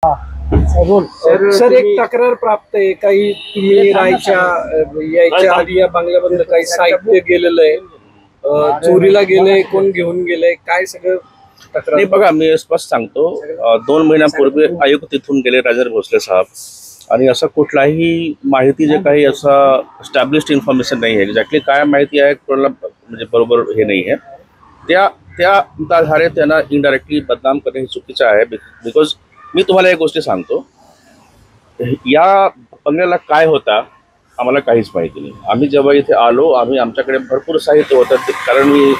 Sir एक तक्रार प्राप्त आहे काही तुम्ही राहायच्या यायच्या आधी या बंगल्याबद्दल काही साहित्य गेलेलं आहे, चोरीला गेलंय, कोण घेऊन गेलंय, काय सगळं तक्रार? नाही बघा, मी स्पष्ट सांगतो, 2 महिन्यापूर्वी आयुक्त तिथून गेले राजेंद्र भोसले साहेब, आणि असं कुठलाही माहिती जे काही असं एस्टॅब्लिश्ड इन्फॉर्मेशन नाही आहे, एक्झॅक्टली काय माहिती आहे कोणाला म्हणजे बरोबर हे नाही आहे, त्या आधारे त्यांना इनडायरेक्टली बदनाम करणे हे चुकीचं आहे. बिकॉज मी तुम्हाला एक गोष्टी सांगतो, या बंगल्याला काय होता आम्हाला काहीच माहिती नाही. आम्ही जेव्हा इथे आलो, आमच्याकडे भरपूर साहित्य होतं, कारण मी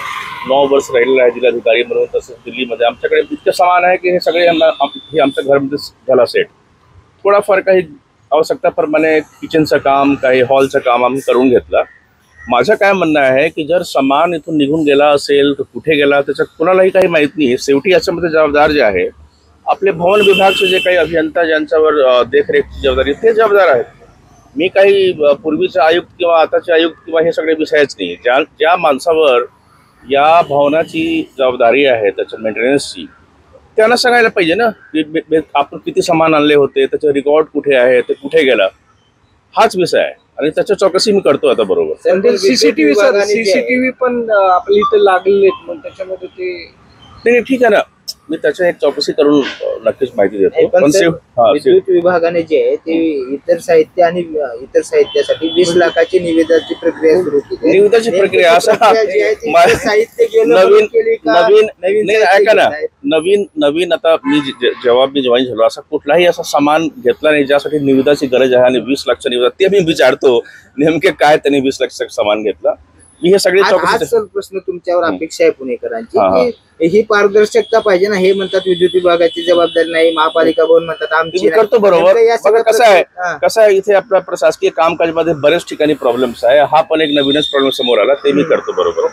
9 वर्ष राहिलेलं आहे जिल्हाधिकारी म्हणून. तसंच दिल्लीमध्ये आमच्याकडे इतकं सामान आहे की हे सगळे हे आमच्या घरामध्ये झाला सेट. थोडाफार काही आवश्यकताप्रमाणे किचनचं काम, काही हॉलचं काम आम्ही करून घेतलं. माझं काय म्हणणं आहे की जर सामान इथून निघून गेला असेल तर कुठे गेला त्याचं कुणालाही काही माहीत नाही. शेवटी याच्यामध्ये जबाबदार जे आहे आपले भवन विभागचे जे काही अभियंता ज्यांच्यावर देखरेखची जबाबदारी ते जबाबदार आहेत. मी काही पूर्वीचे आयुक्त किंवा आताचे आयुक्त किंवा हे सगळे विषयच नाही. ज्या माणसावर या भवनाची जबाबदारी आहे त्याच्या मेंटेनन्सची, त्यांना सांगायला पाहिजे ना की आपण किती सामान आणले होते, त्याचं रेकॉर्ड कुठे आहे, ते कुठे गेला, हाच विषय आहे. आणि त्याच्या चौकशी मी करतो आता बरोबर. सीसीटीव्ही पण आपल्या इथे लागलेले आहेत, मग त्याच्यामध्ये ते नाही ठीक आहे ना, मी त्याच्या एक चौकशी करून नक्कीच माहिती देतो. पण विद्युत विभागाने जे आहे ते इतर साहित्य आणि इतर साहित्यासाठी 20 लाखाची निविदाची प्रक्रिया सुरू केली. निविदाची प्रक्रिया असं साहित्य नवीन ऐका ना, नवीन आता मी जेव्हा जॉईन झालो असा कुठलाही असा सामान घेतला नाही ज्यासाठी निविदाची गरज आहे. आणि 20 लाखचं निविदा ते मी विचारतो नेमके काय त्यांनी 20 लाखचं सामान घेतला. मी हे सगळे चौकशी प्रश्न तुमच्यावर अपेक्षा आहे पुणेकरांची, ही पारदर्शकता पाहिजे ना. हे म्हणतात विद्युत विभागाची जबाबदारी नाही, महापालिका भवन म्हणतात आमची करतो बरोबर. कसं आहे इथे आपल्या प्रशासकीय कामकाजमध्ये बरेच ठिकाणी प्रॉब्लेम्स आहे. हा पण एक नवीनच प्रॉब्लेम समोर आला, ते मी करतो बरोबर.